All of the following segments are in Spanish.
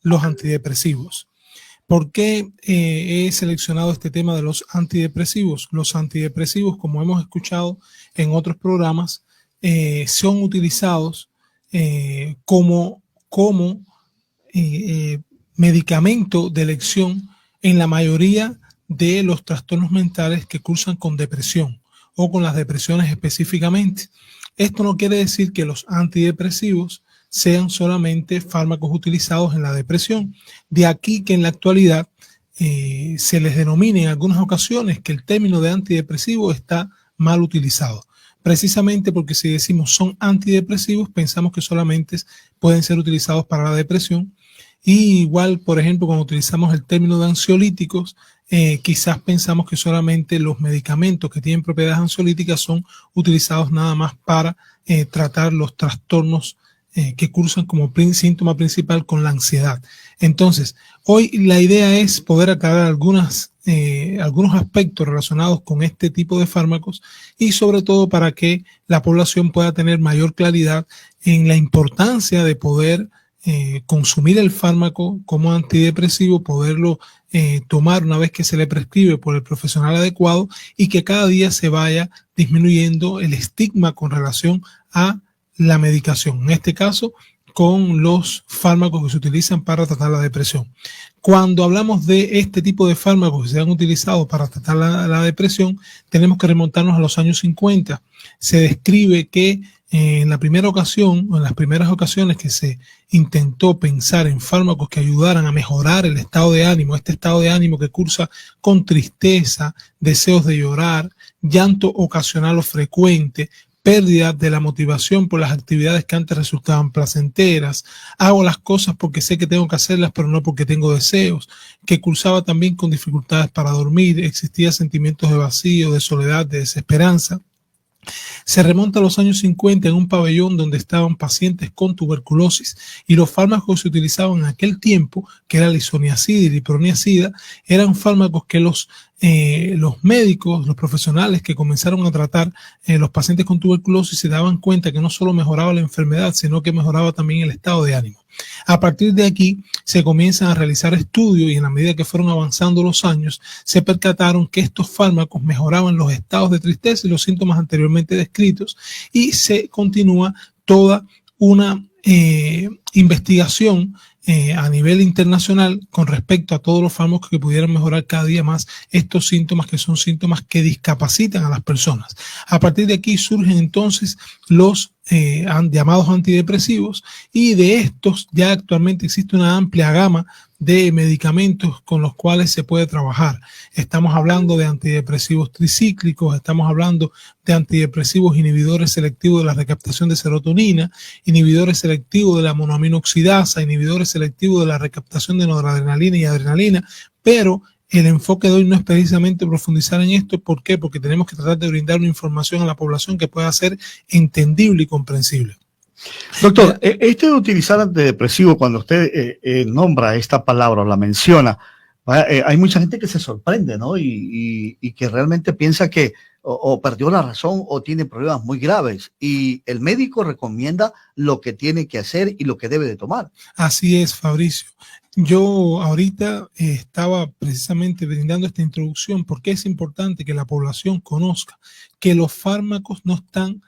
los antidepresivos. ¿Por qué he seleccionado este tema de los antidepresivos? Los antidepresivos, como hemos escuchado en otros programas, son utilizados como medicamento de elección en la mayoría de los trastornos mentales que cursan con depresión o con las depresiones específicamente. Esto no quiere decir que los antidepresivos sean solamente fármacos utilizados en la depresión. De aquí que en la actualidad se les denomine en algunas ocasiones que el término de antidepresivo está mal utilizado. Precisamente porque si decimos son antidepresivos, pensamos que solamente pueden ser utilizados para la depresión. Y igual, por ejemplo, cuando utilizamos el término de ansiolíticos, quizás pensamos que solamente los medicamentos que tienen propiedades ansiolíticas son utilizados nada más para tratar los trastornos que cursan como síntoma principal con la ansiedad. Entonces, hoy la idea es poder aclarar algunos aspectos relacionados con este tipo de fármacos y sobre todo para que la población pueda tener mayor claridad en la importancia de poder consumir el fármaco como antidepresivo, poderlo tomar una vez que se le prescribe por el profesional adecuado y que cada día se vaya disminuyendo el estigma con relación a la medicación, en este caso con los fármacos que se utilizan para tratar la depresión. Cuando hablamos de este tipo de fármacos que se han utilizado para tratar la depresión, tenemos que remontarnos a los años 50. Se describe que en la primera ocasión, o en las primeras ocasiones que se intentó pensar en fármacos que ayudaran a mejorar el estado de ánimo, este estado de ánimo que cursa con tristeza, deseos de llorar, llanto ocasional o frecuente, pérdida de la motivación por las actividades que antes resultaban placenteras, hago las cosas porque sé que tengo que hacerlas pero no porque tengo deseos, que cursaba también con dificultades para dormir, existía sentimientos de vacío, de soledad, de desesperanza. Se remonta a los años 50 en un pabellón donde estaban pacientes con tuberculosis y los fármacos que se utilizaban en aquel tiempo, que era la isoniazida y la iproniazida, eran fármacos que los médicos, los profesionales que comenzaron a tratar los pacientes con tuberculosis se daban cuenta que no solo mejoraba la enfermedad, sino que mejoraba también el estado de ánimo. A partir de aquí se comienzan a realizar estudios y en la medida que fueron avanzando los años se percataron que estos fármacos mejoraban los estados de tristeza y los síntomas anteriormente descritos y se continúa toda una investigación a nivel internacional con respecto a todos los fármacos que pudieran mejorar cada día más estos síntomas que son síntomas que discapacitan a las personas. A partir de aquí surgen entonces los llamados antidepresivos y de estos ya actualmente existe una amplia gama de medicamentos con los cuales se puede trabajar. Estamos hablando de antidepresivos tricíclicos, estamos hablando de antidepresivos inhibidores selectivos de la recaptación de serotonina, inhibidores selectivos de la monoaminoxidasa, inhibidores selectivos de la recaptación de noradrenalina y adrenalina, pero el enfoque de hoy no es precisamente profundizar en esto. ¿Por qué? Porque tenemos que tratar de brindar una información a la población que pueda ser entendible y comprensible. Doctor, esto de utilizar antidepresivo, cuando usted nombra esta palabra o la menciona, hay mucha gente que se sorprende, ¿no? Y que realmente piensa que o perdió la razón o tiene problemas muy graves. Y el médico recomienda lo que tiene que hacer y lo que debe de tomar. Así es, Fabricio. Yo ahorita estaba precisamente brindando esta introducción porque es importante que la población conozca que los fármacos no han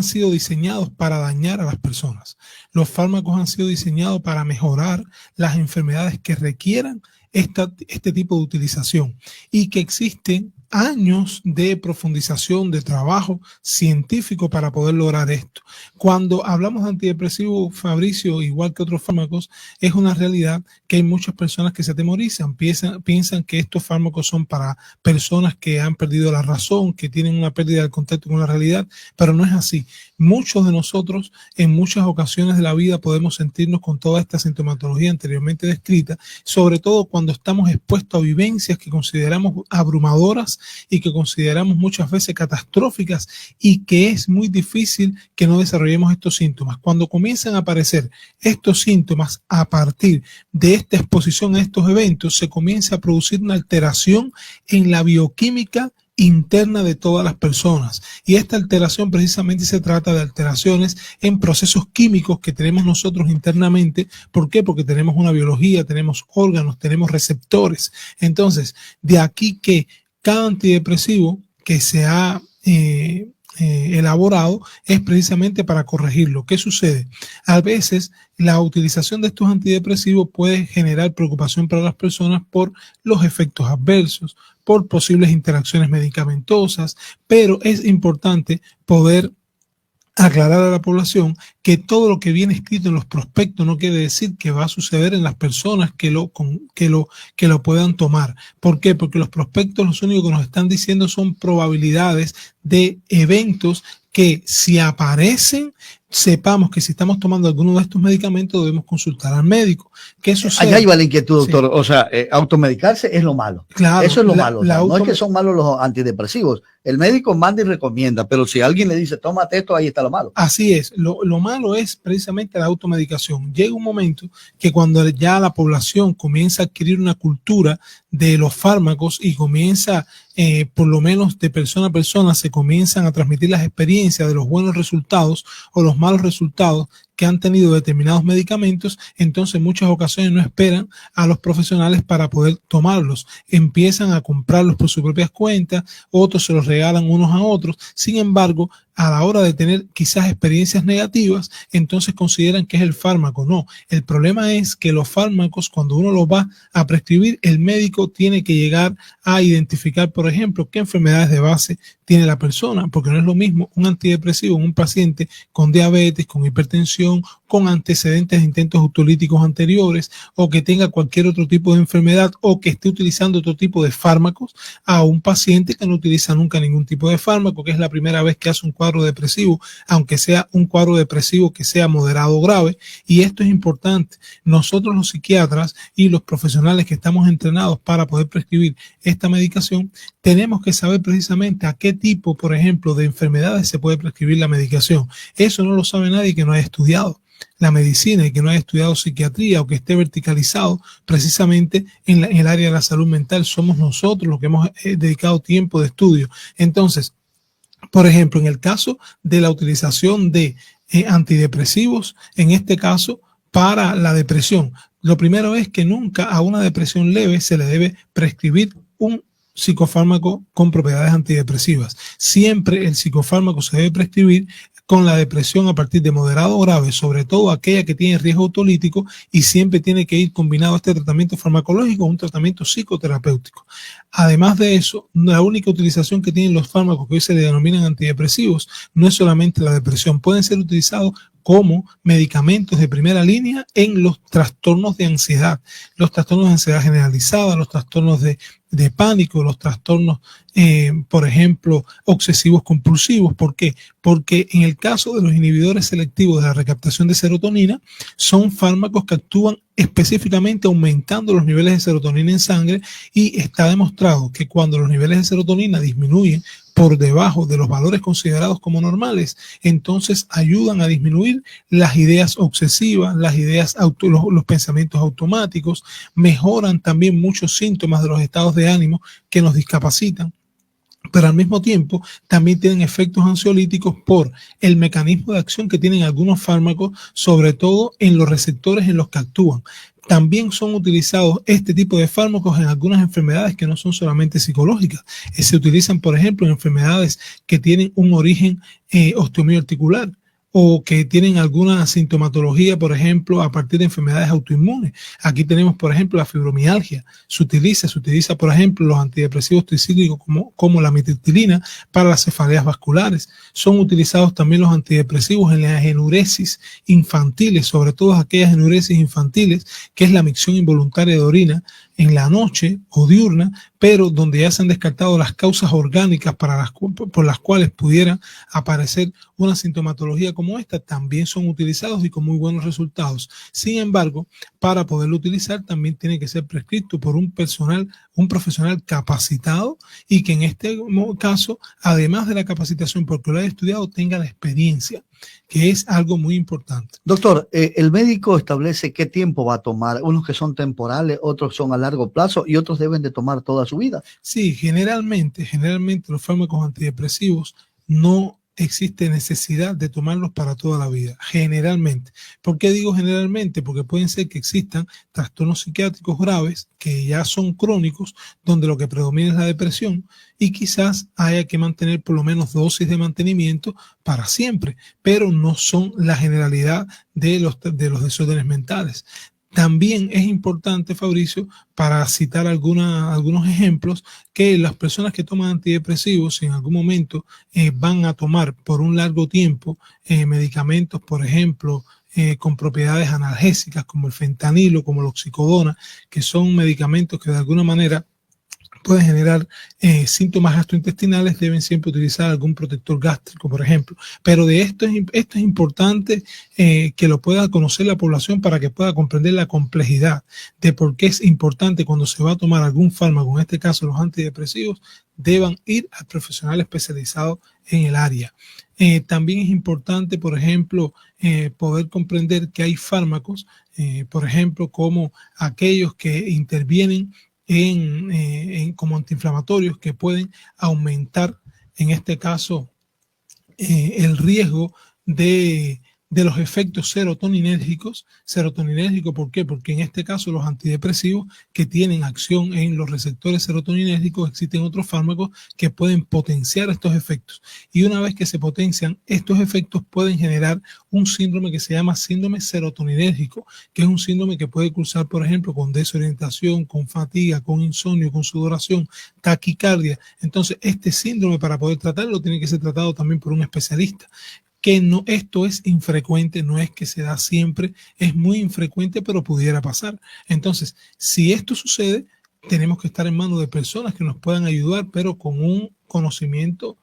sido diseñados para dañar a las personas. Los fármacos han sido diseñados para mejorar las enfermedades que requieran este tipo de utilización y que existen años de profundización, de trabajo científico para poder lograr esto. Cuando hablamos de antidepresivos, Fabricio, igual que otros fármacos, es una realidad que hay muchas personas que se atemorizan, piensan que estos fármacos son para personas que han perdido la razón, que tienen una pérdida del contacto con la realidad, pero no es así. Muchos de nosotros en muchas ocasiones de la vida podemos sentirnos con toda esta sintomatología anteriormente descrita, sobre todo cuando estamos expuestos a vivencias que consideramos abrumadoras y que consideramos muchas veces catastróficas y que es muy difícil que no desarrollemos estos síntomas. Cuando comienzan a aparecer estos síntomas a partir de esta exposición a estos eventos, se comienza a producir una alteración en la bioquímica interna de todas las personas. Y esta alteración precisamente se trata de alteraciones en procesos químicos que tenemos nosotros internamente. ¿Por qué? Porque tenemos una biología, tenemos órganos, tenemos receptores. Entonces, de aquí que cada antidepresivo que se ha elaborado es precisamente para corregirlo. ¿Qué sucede? A veces la utilización de estos antidepresivos puede generar preocupación para las personas por los efectos adversos, por posibles interacciones medicamentosas, pero es importante poder aclarar a la población que todo lo que viene escrito en los prospectos no quiere decir que va a suceder en las personas que lo puedan tomar. ¿Por qué? Porque los prospectos lo único que nos están diciendo son probabilidades de eventos que si aparecen, sepamos que si estamos tomando alguno de estos medicamentos debemos consultar al médico. ¿Qué sucede? Allá iba la inquietud, doctor. Sí. O sea, automedicarse es lo malo. Claro, eso es lo malo. O sea, no es que son malos los antidepresivos. El médico manda y recomienda, pero si alguien le dice, tómate esto, ahí está lo malo. Así es. Lo malo es precisamente la automedicación. Llega un momento que cuando ya la población comienza a adquirir una cultura de los fármacos y comienza, por lo menos de persona a persona, se comienzan a transmitir las experiencias de los buenos resultados o los malos resultados que han tenido determinados medicamentos, entonces en muchas ocasiones no esperan a los profesionales para poder tomarlos. Empiezan a comprarlos por sus propias cuentas, otros se los regalan unos a otros. Sin embargo, a la hora de tener quizás experiencias negativas, entonces consideran que es el fármaco. No, el problema es que los fármacos, cuando uno los va a prescribir, el médico tiene que llegar a identificar, por ejemplo, qué enfermedades de base tiene la persona, porque no es lo mismo un antidepresivo en un paciente con diabetes, con hipertensión, con antecedentes de intentos autolíticos anteriores o que tenga cualquier otro tipo de enfermedad o que esté utilizando otro tipo de fármacos a un paciente que no utiliza nunca ningún tipo de fármaco, que es la primera vez que hace un cuadro depresivo, aunque sea un cuadro depresivo que sea moderado o grave. Y esto es importante. Nosotros los psiquiatras y los profesionales que estamos entrenados para poder prescribir esta medicación, tenemos que saber precisamente a qué tipo, por ejemplo, de enfermedades se puede prescribir la medicación. Eso no lo sabe nadie que no haya estudiado la medicina y que no haya estudiado psiquiatría o que esté verticalizado precisamente en el área de la salud mental. Somos nosotros los que hemos dedicado tiempo de estudio. Entonces, por ejemplo, en el caso de la utilización de antidepresivos, en este caso para la depresión, lo primero es que nunca a una depresión leve se le debe prescribir un psicofármaco con propiedades antidepresivas. Siempre el psicofármaco se debe prescribir con la depresión a partir de moderado o grave, sobre todo aquella que tiene riesgo autolítico, y siempre tiene que ir combinado este tratamiento farmacológico con un tratamiento psicoterapéutico. Además de eso, la única utilización que tienen los fármacos que hoy se le denominan antidepresivos no es solamente la depresión, pueden ser utilizados como medicamentos de primera línea en los trastornos de ansiedad, los trastornos de ansiedad generalizada, los trastornos de pánico, los trastornos, por ejemplo, obsesivos compulsivos. ¿Por qué? Porque en el caso de los inhibidores selectivos de la recaptación de serotonina, son fármacos que actúan específicamente aumentando los niveles de serotonina en sangre, y está demostrado que cuando los niveles de serotonina disminuyen por debajo de los valores considerados como normales, entonces ayudan a disminuir las ideas obsesivas, las ideas los pensamientos automáticos, mejoran también muchos síntomas de los estados de ánimo que nos discapacitan, pero al mismo tiempo también tienen efectos ansiolíticos por el mecanismo de acción que tienen algunos fármacos, sobre todo en los receptores en los que actúan. También son utilizados este tipo de fármacos en algunas enfermedades que no son solamente psicológicas. Se utilizan, por ejemplo, en enfermedades que tienen un origen osteomielticular o que tienen alguna sintomatología, por ejemplo, a partir de enfermedades autoinmunes. Aquí tenemos, por ejemplo, la fibromialgia. Se utiliza, por ejemplo, los antidepresivos tricíclicos como la amitriptilina para las cefaleas vasculares. Son utilizados también los antidepresivos en las enuresis infantiles, sobre todo aquellas enuresis infantiles, que es la micción involuntaria de orina en la noche o diurna, pero donde ya se han descartado las causas orgánicas por las cuales pudiera aparecer una sintomatología como esta, también son utilizados y con muy buenos resultados. Sin embargo, para poderlo utilizar también tiene que ser prescrito por un profesional capacitado y que en este caso, además de la capacitación, porque lo haya estudiado, tenga la experiencia, que es algo muy importante. Doctor, el médico establece qué tiempo va a tomar, unos que son temporales, otros son a largo plazo y otros deben de tomar toda su vida. Sí, generalmente los fármacos antidepresivos no existe necesidad de tomarlos para toda la vida, generalmente. ¿Por qué digo generalmente? Porque pueden ser que existan trastornos psiquiátricos graves que ya son crónicos, donde lo que predomina es la depresión y quizás haya que mantener por lo menos dosis de mantenimiento para siempre, pero no son la generalidad de los desórdenes mentales. También es importante, Fabricio, para citar algunos ejemplos, que las personas que toman antidepresivos, si en algún momento van a tomar por un largo tiempo medicamentos, por ejemplo, con propiedades analgésicas como el fentanilo, como la oxicodona, que son medicamentos que de alguna manera pueden generar síntomas gastrointestinales, deben siempre utilizar algún protector gástrico, por ejemplo. Pero de esto es importante que lo pueda conocer la población para que pueda comprender la complejidad de por qué es importante cuando se va a tomar algún fármaco, en este caso los antidepresivos, deban ir al profesional especializado en el área. También es importante, por ejemplo, poder comprender que hay fármacos, por ejemplo, como aquellos que intervienen como antiinflamatorios que pueden aumentar, en este caso, el riesgo de los efectos serotoninérgicos. Serotoninérgico, ¿por qué? Porque en este caso los antidepresivos que tienen acción en los receptores serotoninérgicos, existen otros fármacos que pueden potenciar estos efectos. Y una vez que se potencian, estos efectos pueden generar un síndrome que se llama síndrome serotoninérgico, que es un síndrome que puede cursar, por ejemplo, con desorientación, con fatiga, con insomnio, con sudoración, taquicardia. Entonces, este síndrome, para poder tratarlo, tiene que ser tratado también por un especialista. Que no, esto es infrecuente, no es que se da siempre, es muy infrecuente, pero pudiera pasar. Entonces, si esto sucede, tenemos que estar en manos de personas que nos puedan ayudar, pero con un conocimiento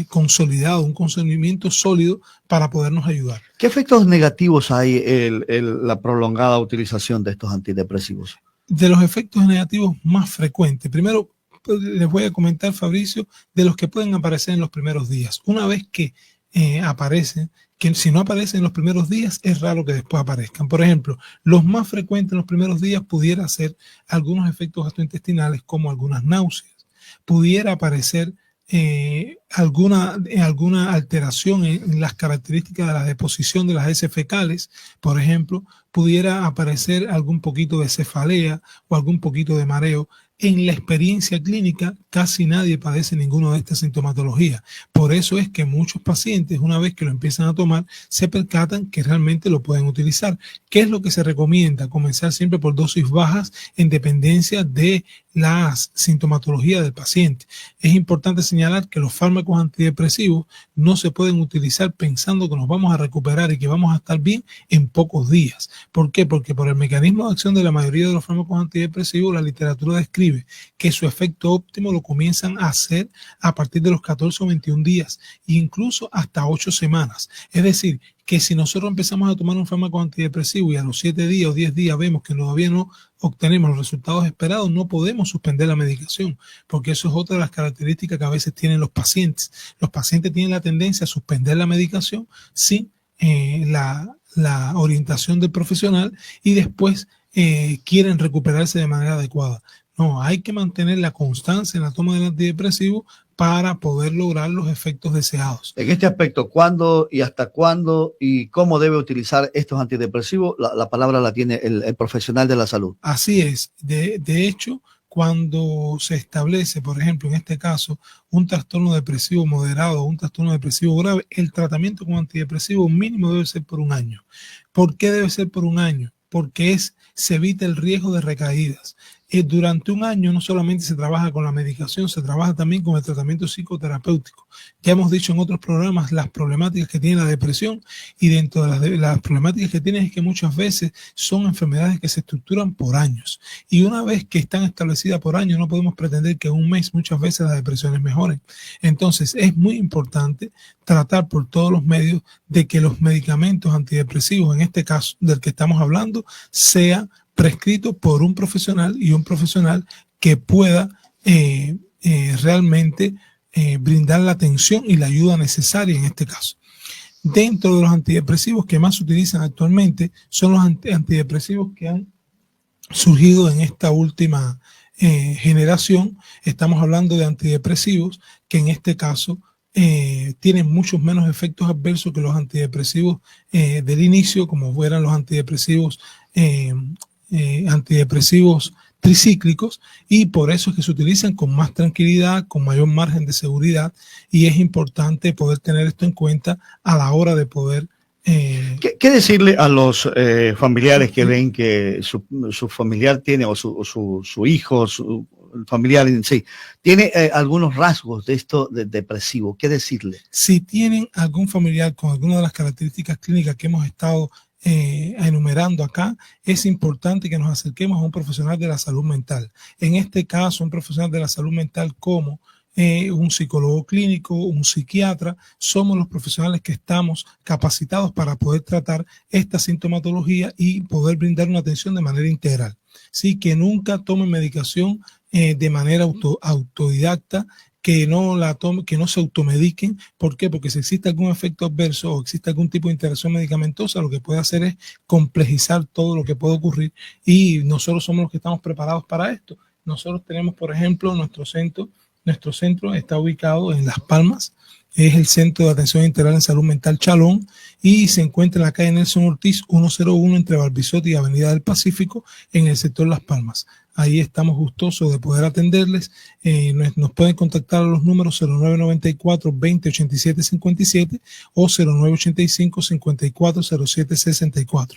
consolidado, un conocimiento sólido para podernos ayudar. ¿Qué efectos negativos hay la prolongada utilización de estos antidepresivos? De los efectos negativos más frecuentes, primero les voy a comentar, Fabricio, de los que pueden aparecer en los primeros días. Una vez que aparecen, que si no aparecen en los primeros días, es raro que después aparezcan. Por ejemplo, los más frecuentes en los primeros días pudiera ser algunos efectos gastrointestinales, como algunas náuseas. Pudiera aparecer alguna alteración en las características de la deposición de las heces fecales. Por ejemplo, pudiera aparecer algún poquito de cefalea o algún poquito de mareo. En la experiencia clínica, casi nadie padece ninguna de estas sintomatologías. Por eso es que muchos pacientes, una vez que lo empiezan a tomar, se percatan que realmente lo pueden utilizar. ¿Qué es lo que se recomienda? Comenzar siempre por dosis bajas en dependencia de la sintomatología del paciente. Es importante señalar que los fármacos antidepresivos no se pueden utilizar pensando que nos vamos a recuperar y que vamos a estar bien en pocos días. ¿Por qué? Porque por el mecanismo de acción de la mayoría de los fármacos antidepresivos, la literatura describe que su efecto óptimo lo comienzan a hacer a partir de los 14 o 21 días, e incluso hasta 8 semanas. Es decir, que si nosotros empezamos a tomar un fármaco antidepresivo y a los 7 días o 10 días vemos que todavía no obtenemos los resultados esperados, no podemos suspender la medicación, porque eso es otra de las características que a veces tienen los pacientes. Los pacientes tienen la tendencia a suspender la medicación sin la orientación del profesional y después quieren recuperarse de manera adecuada. No, hay que mantener la constancia en la toma del antidepresivo para poder lograr los efectos deseados. En este aspecto, ¿cuándo y hasta cuándo y cómo debe utilizar estos antidepresivos? La palabra la tiene el profesional de la salud. Así es. De hecho, cuando se establece, por ejemplo, en este caso, un trastorno depresivo moderado o un trastorno depresivo grave, el tratamiento con antidepresivo mínimo debe ser por un año. ¿Por qué debe ser por un año? Porque se evita el riesgo de recaídas. durante un año no solamente se trabaja con la medicación, se trabaja también con el tratamiento psicoterapéutico. Ya hemos dicho en otros programas las problemáticas que tiene la depresión, y dentro de las problemáticas que tiene es que muchas veces son enfermedades que se estructuran por años, y una vez que están establecidas por años no podemos pretender que en un mes muchas veces las depresiones mejoren. Entonces es muy importante tratar por todos los medios de que los medicamentos antidepresivos, en este caso del que estamos hablando, sea prescrito por un profesional, y un profesional que pueda realmente brindar la atención y la ayuda necesaria en este caso. Dentro de los antidepresivos que más se utilizan actualmente son los antidepresivos que han surgido en esta última generación. Estamos hablando de antidepresivos que en este caso tienen muchos menos efectos adversos que los antidepresivos del inicio, como fueran los antidepresivos tricíclicos, y por eso es que se utilizan con más tranquilidad, con mayor margen de seguridad, y es importante poder tener esto en cuenta a la hora de poder ¿Qué decirle a los familiares que ven que su familiar tiene, o su hijo, su familiar en sí, tiene algunos rasgos de esto de depresivo? ¿Qué decirle? Si tienen algún familiar con alguna de las características clínicas que hemos estado enumerando acá, es importante que nos acerquemos a un profesional de la salud mental. En este caso, un profesional de la salud mental como un psicólogo clínico, un psiquiatra, somos los profesionales que estamos capacitados para poder tratar esta sintomatología y poder brindar una atención de manera integral. Sí, que nunca tomen medicación de manera autodidacta, que no la tomen, que no se automediquen. ¿Por qué? Porque si existe algún efecto adverso o existe algún tipo de interacción medicamentosa, lo que puede hacer es complejizar todo lo que puede ocurrir, y nosotros somos los que estamos preparados para esto. Nosotros tenemos, por ejemplo, nuestro centro está ubicado en Las Palmas, es el Centro de Atención Integral en Salud Mental Chalón, y se encuentra en la calle Nelson Ortiz 101 entre Barbizotti y Avenida del Pacífico, en el sector Las Palmas. Ahí estamos gustosos de poder atenderles. Nos pueden contactar a los números 0994-2087-57 o 0985-5407-64.